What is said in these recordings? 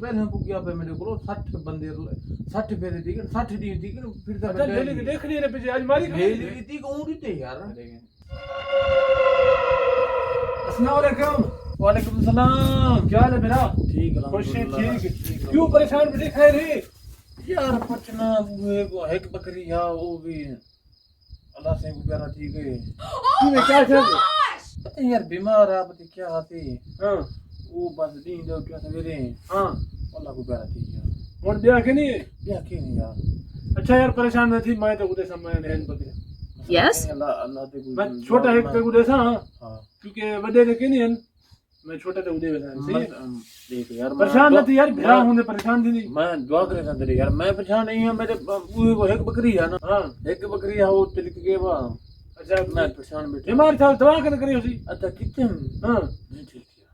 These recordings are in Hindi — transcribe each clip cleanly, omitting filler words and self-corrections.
पहले पुगिया पे मेरे को 60 बंदे 60 फेरे थी 60 दी थी फिर तक अच्छा ले लेके देख रही है पीछे आज मारी ले ली थी कहूं दी थे यार। अस्सलाम वालेकुम। वालेकुम सलाम। क्या हाल है मेरा? ठीक है खुश है ठीक। क्यों परेशान बैठे खा रहे? यार पचना वो को एक बकरी या वो भी अल्लाह से को प्यारा ठीक है। क्यों क्या चल? पता यार बीमार है पता क्या आते हां वो बस दी दो क्या सवेरे हां अल्लाह को प्यारा ठीक है। और दिया के नहीं? क्या के नहीं यार। अच्छा यार परेशान न थी मैं तो उदे समय रहन बकरी Yes? अल्लाह अल्लाह ते मैं छोटा एक पे उदे सा हां क्योंकि बड़े ने के नहीं मैं छोटा तो उदे वैसा सही देख यार परेशान न थी यार भेड़ा होने परेशान थी नहीं मैं दुआ करे था तेरे यार मैं परेशान नहीं हूं मेरे बूहे को एक बकरी है ना हां एक बकरी है वो तिलक के बा अच्छा मैं परेशान बैठा बीमार था दवा कर करी उसी अच्छा कितने हां नहीं ठीक किया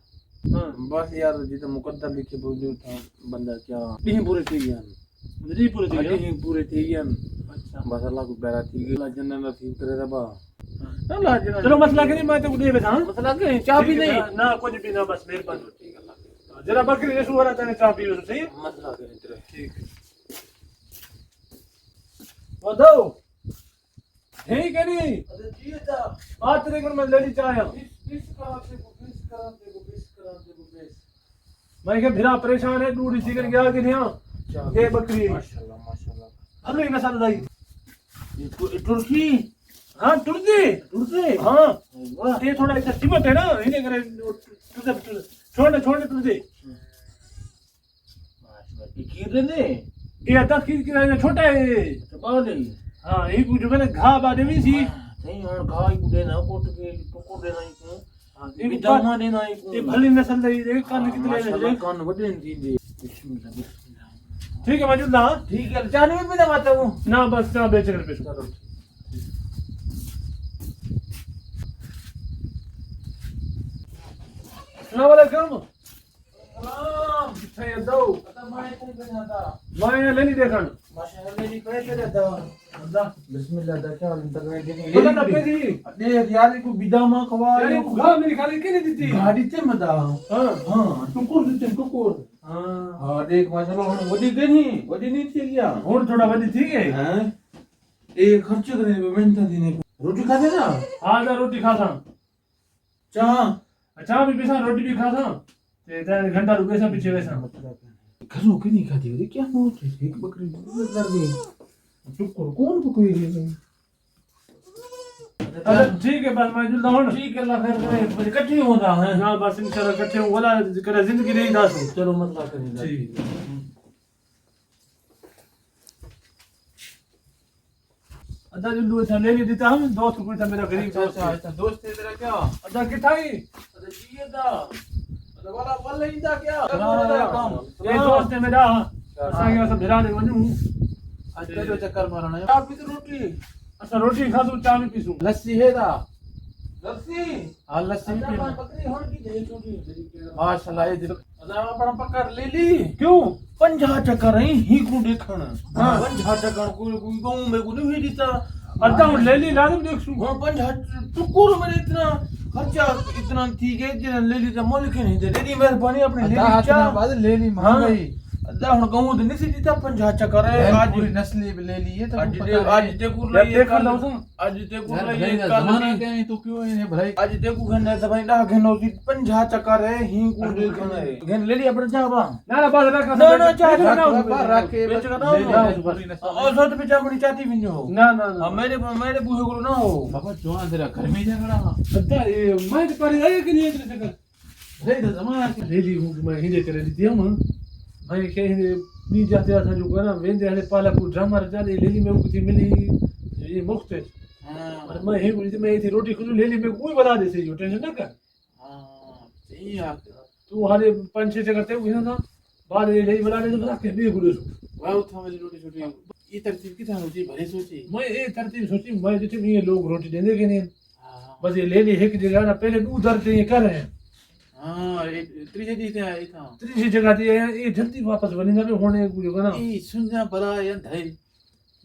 हां बस यार जितना मुकद्दर लिखे बोल था बंदा क्या नहीं पूरे ठीक है नहीं पूरे थी नहीं पूरे ठीक है अच्छा बस अल्लाह को प्यारा ठीक है अल्लाह जन्नत नसीब करे रबा अल्लाह जन्नत चलो मसला के नहीं मैं तो उदे वैसा मसला के चाय भी नहीं ना कुछ भी ना बस मेहरबानी ठीक है अल्लाह जरा बकरी ने सुवरा तने चाय पी लो सही मसला के तेरे ठीक है वो दो ठीक है नहीं अरे जी था आज तेरे घर में ले ली चाय बीस करा दे मैं क्या भिरा परेशान है दूर इसी कर गया कि नहीं ये बकरी माशाल्लाह माशाल्लाह हम लोग नसल लाई ये तुर्की हाँ टुरदे हाँ ये थोड़ा ऐसा चिमट है ना इन्हें करे टुरदे छोड़ टुरदे ये कीर ने ये अदा की छोटा है बाले हाँ ये जो मैंने घा बादे भी थी नहीं और गाय को देना कोट के टुकुर देना ही ये भी दमा देना ही ये भली नस्ल लाई देख कान कितने ले कान वडे दी दे बिस्मिल्लाह बिस्मिल्लाह ठीक है मौजूद ना ठीक है जाने में भी दबाता हूं ना बस ना बेच कर बेच करो अस्सलाम वालेकुम सलाम किथे दो पता मैं कौन बनाता मैं ले ली देखन माशाल्लाह मेरी कैसे रहता अल्लाह बिस्मिल्लाह दा क्या अंतर में पता ना पे दी देख यार को बिदामा खवा यार ये घा मेरी खाली के नहीं दी गाड़ी ते मदा हां हां टुकुर देते टुकुर हां हां देख माशाल्लाह हम वडी नहीं थी क्या और थोड़ा बड़ी ठीक है हैं ए खर्च करे मेहनत देने रोटी खाते ना हां जा रोटी खाता चा अच्छा भी पैसा रोटी भी खाता ते इधर घंटा रुपए से पीछे वैसा घरों के नहीं खाती होती क्या मौत है एक बकरी लड़ गई टुकुर कौन पकोई है अच्छा ठीक है बस मैं जुलता हूं ठीक है अल्लाह खैर करे बस इकट्ठे होता है ना बस इंशाल्लाह इकट्ठे हो वाला करे जिंदगी नहीं दास चलो मसला करेंगे ठीक अदा जुल्लू था ले देता हम दोस्त कोई था मेरा गरीब दोस्त है अच्छा दोस्त है तेरा क्या अदा किथाई अरे जी दा अरे वाला इंदा क्या ये दोस्त है मेरा असांगे सब भिरा ने वणू आज तेरे चक्कर मारना है आप भी तो रोटी असा रोटी खादू चाय में पीसू लस्सी है दा लस्सी हां लस्सी अच्छा, पीना बकरी होन की दे छोटी माशाल्लाह ये दिल अदा अपना पकड़ ले ली क्यों 50 चक्कर ही को देखण हां 50 चक्कर कोई गांव में को नहीं दिता अदा हूं ले ली लाजम देखसू हां 50 टुकुर में इतना खर्चा इतना ठीक है जे ले ली तो मोल के नहीं दे तेरी मेहरबानी अपने ले ली चा बाद ले ली महंगाई अदा हुन गांव दे नहीं सीता 50 चक्कर है आज पूरी नस्ली भी ले ली है तो आज ते कुर ले देखा लो तुम आज ते कुर यार ले भाई ना जमाना क्या है तू क्यों है भाई आज ते को घने दवाई ना घनो 50 चक्कर है ही को देखण है घन ले ली अपने जा बा ना बस रखा ना चाह रख के बेच का ले ना ली पूरी नस्ली और सत पे जामड़ी चाहती भी हो ना ना मेरे बूहे को ना हो बाबा जो तेरा घर में झगड़ा अदा ये मैं तो पर आया कि नहीं तेरे से भाई तो जमाना क्या ले ली हूं मैं हिंदे करे दी दिया मैं के हिंदे नी जाते था जो करा वेंदे हले पाला को ड्रामा जाले ले ली मैं को मिली ये मुफ्त है और मैं हे बोली मैं थी रोटी खुद ले ली मैं कोई बना दे से जो टेंशन ना कर हां सही है तू हारे 5-6 जगह ते हुई ना बाद ये ले बना दे तो बता के भी गुरु वाह उठा मेरी रोटी छोटी ये तरतीब की था मुझे भले सोची मैं ये तरतीब सोची मैं जितने भी ये लोग रोटी देंगे कि नहीं हां बस ये ले ली एक जगह ना पहले उधर से ये कर रहे हैं हां त्रिजे दी थे आई था तीसरी जगह थी ये जल्दी वापस बनी ना भी होने को जो ना ये सुनना बड़ा या धै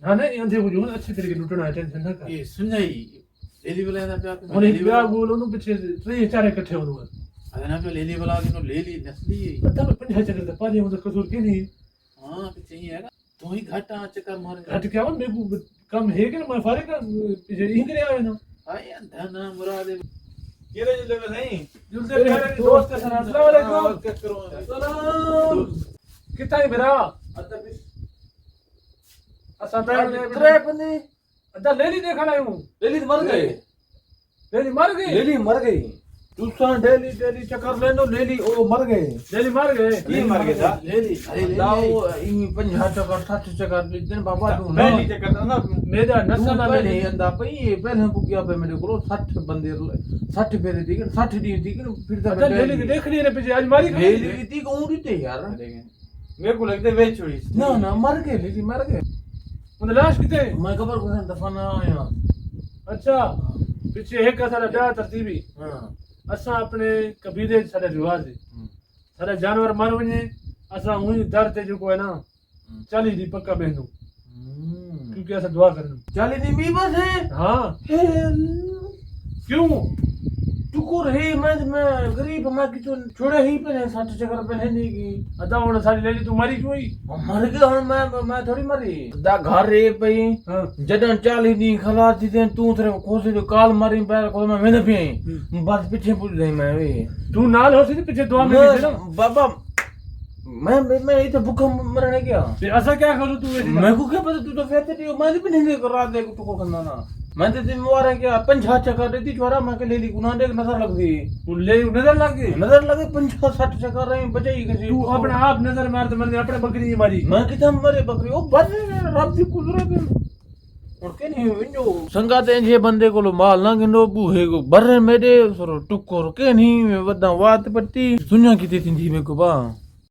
हां ना ये देखो जो अच्छे तरीके लुटना है टेंशन ना कर ये सुनई एली वाला ना प्यार और एक ब्याह बोलो ना पीछे 3-4 इकट्ठे हो अदना पे ले ली वाला के नो ले ली नस्ली पता मैं 50 चक्कर ते पाजे मुझे कसूर के नहीं हां पे चाहिए है तो ही घाटा चक्कर मार घट क्या वो मेरे को कम है कि मैं फारे का यही करे आवे ना आया धना मुराद ये ले ले नहीं जुलते मेरे दोस्त के साथ अस्सलाम वालेकुम क्या करो सलाम कितना है मेरा अदा बिस असा त्रे बंदे अदा लेली देखा नहीं हूं लेली मर गए लेली मर गई लेली मर गई तुसा डेली डेली चक्कर लेनो लेली ओ मर गए लेली मर गए की मर गए था ले ली अरे ले लाओ ली ई 50 चक्कर 60 चक्कर दिन बाबा तू पहली चक्कर था ना मेरा नस्ल ना पहले लेली अंदा पई पहले बुकिया पे मेरे को 60 बंदे 60 पे दी 60 दी थी फिर अदा लेली के देख रही है पीछे आज मारी लेली की थी कौन थे यार मेरे को लगता है वे छोड़ी ना ना मर गए लेली मर गए उन लाश किते मैं खबर को दफना आया अच्छा पीछे एक का सारा ब्याह तरतीबी हां असा अपने कबीले सारे रिवाज है सारे जानवर मर वने असा हुई दर ते जो है ना 40 दी पक्का बेंदू क्योंकि ऐसा दुआ करना चाली दी मी बस है हाँ क्यों तू को रही मैं गरीब मैं किचो छोड़े ही पे 60 चक्कर पे नहीं की अदा होना सारी लेली तू मरी क्यों ही मर गया हुन मैं थोड़ी मरी दा घर रे पई हाँ जडन 40 दी खलास दी ते तू तेरे खोसे जो काल मारी पैर को मैं पे बस पीछे पूछ नहीं मैं वे तू नाल हो सी पीछे दुआ में थे ना बाबा मैं इधर भूखा मरने गया फिर ऐसा क्या करूं तू ऐसी मैं को क्या पता तू तो कहते नहीं मैं भी नहीं कर रहा देख तू को करना ना मैं तो जिम्मेवार है क्या 50 चक्कर देती छोरा मैं के ले ली गुना देख नजर लग गई तू ले नजर लग गई नजर लगे 50 60 चक्कर रही बचाई कैसे तू अपने आप नजर मार तो मैंने अपने बकरी ही मारी मैं कितना मरे बकरी ओ बस रब दी कुदरत है और के नहीं विंडो संगाते जे बंदे को माल ना गिनो बूहे को बर्रे मेरे सरो टुक्कर के नहीं वदा वात पट्टी सुनिया की थी मेरे को बा